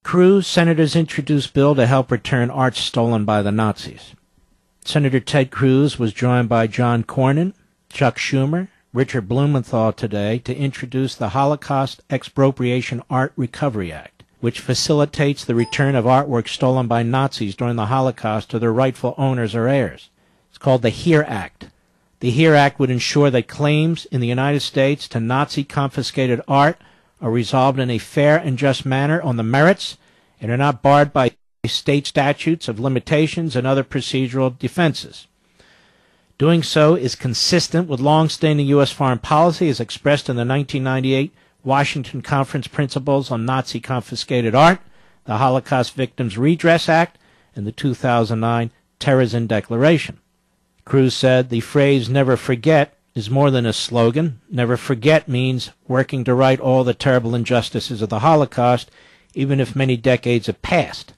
Cruz, senators introduced bill to help return art stolen by the Nazis. Senator Ted Cruz was joined by John Cornyn, Chuck Schumer, Richard Blumenthal today to introduce the Holocaust Expropriation Art Recovery Act, which facilitates the return of artwork stolen by Nazis during the Holocaust to their rightful owners or heirs. It's called the HERE Act. The HERE Act would ensure that claims in the United States to Nazi-confiscated art are resolved in a fair and just manner on the merits and are not barred by state statutes of limitations and other procedural defenses. Doing so is consistent with long-standing U.S. foreign policy as expressed in the 1998 Washington Conference Principles on Nazi-Confiscated Art, the Holocaust Victims Redress Act, and the 2009 Terrorism Declaration. Cruz said the phrase "never forget" is more than a slogan. Never forget means working to right all the terrible injustices of the Holocaust, even if many decades have passed.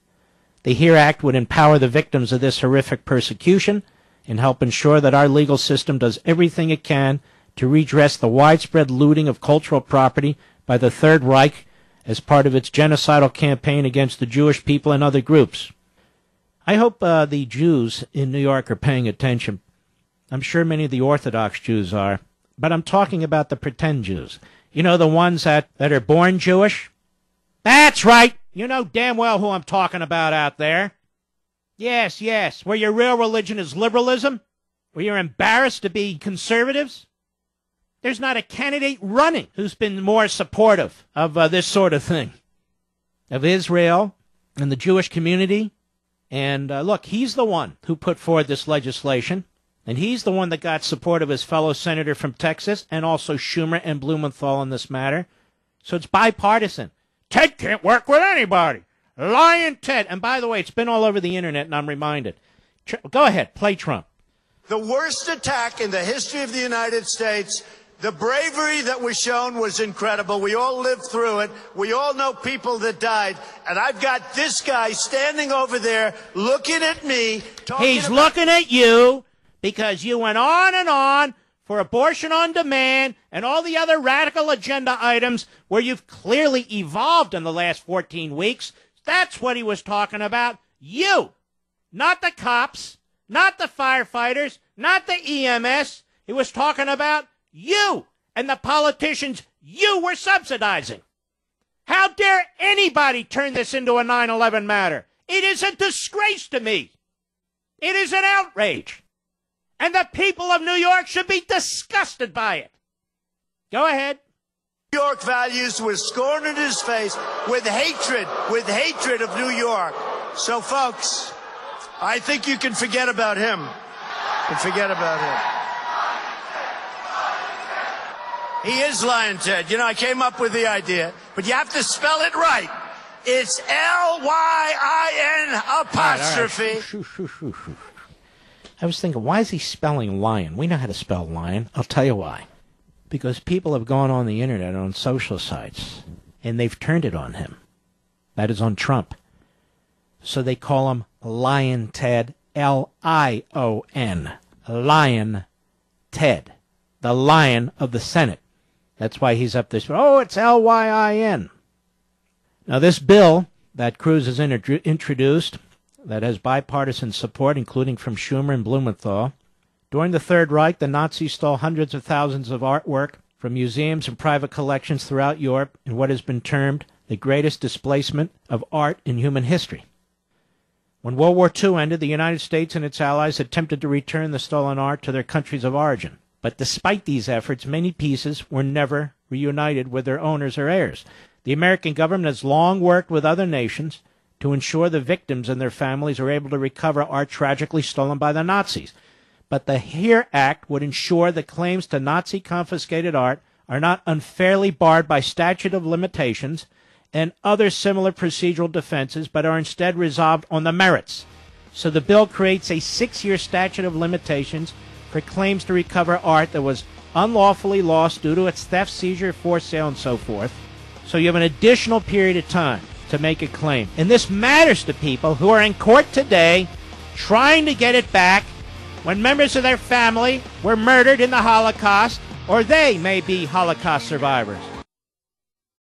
The HERE Act would empower the victims of this horrific persecution and help ensure that our legal system does everything it can to redress the widespread looting of cultural property by the Third Reich as part of its genocidal campaign against the Jewish people and other groups. I hope the Jews in New York are paying attention. I'm sure many of the Orthodox Jews are, but I'm talking about the pretend Jews. You know, the ones that are born Jewish? That's right! You know damn well who I'm talking about out there. Yes, where your real religion is liberalism, where you're embarrassed to be conservatives. There's not a candidate running who's been more supportive of this sort of thing, of Israel and the Jewish community. And look, he's the one who put forward this legislation, and he's the one that got support of his fellow senator from Texas and also Schumer and Blumenthal on this matter. So it's bipartisan. Ted can't work with anybody. Lying Ted. And by the way, it's been all over the internet, and I'm reminded. Go ahead, play Trump. The worst attack in the history of the United States. The bravery that was shown was incredible. We all lived through it. We all know people that died. And I've got this guy standing over there looking at me. He's looking at you because you went on and on for abortion on demand and all the other radical agenda items where you've clearly evolved in the last 14 weeks. That's what he was talking about. You. Not the cops. Not the firefighters. Not the EMS. He was talking about you and the politicians you were subsidizing. How dare anybody turn this into a 9/11 matter? It is a disgrace to me. It is an outrage. And the people of New York should be disgusted by it. Go ahead. New York values were scorned in his face with hatred of New York. So, folks, I think you can forget about him. He is Lying Ted. You know, I came up with the idea, but you have to spell it right. It's L-Y-I-N apostrophe. All right. I was thinking, why is he spelling lion? We know how to spell lion. I'll tell you why. Because people have gone on the internet, on social sites, and they've turned it on him. That is on Trump. So they call him Lying Ted, L-I-O-N. Lying Ted. The Lion of the Senate. That's why he's up this. Oh, it's L-Y-I-N. Now, this bill that Cruz has introduced, that has bipartisan support, including from Schumer and Blumenthal. During the Third Reich, the Nazis stole hundreds of thousands of artwork from museums and private collections throughout Europe in what has been termed the greatest displacement of art in human history. When World War II ended, the United States and its allies attempted to return the stolen art to their countries of origin. But despite these efforts, many pieces were never reunited with their owners or heirs. The American government has long worked with other nations to ensure the victims and their families are able to recover art tragically stolen by the Nazis. But the HERE Act would ensure that claims to Nazi-confiscated art are not unfairly barred by statute of limitations and other similar procedural defenses, but are instead resolved on the merits. So the bill creates a 6-year statute of limitations for claims to recover art that was unlawfully lost due to its theft, seizure, forced sale, and so forth. So you have an additional period of time to make a claim. And this matters to people who are in court today trying to get it back when members of their family were murdered in the Holocaust, or they may be Holocaust survivors.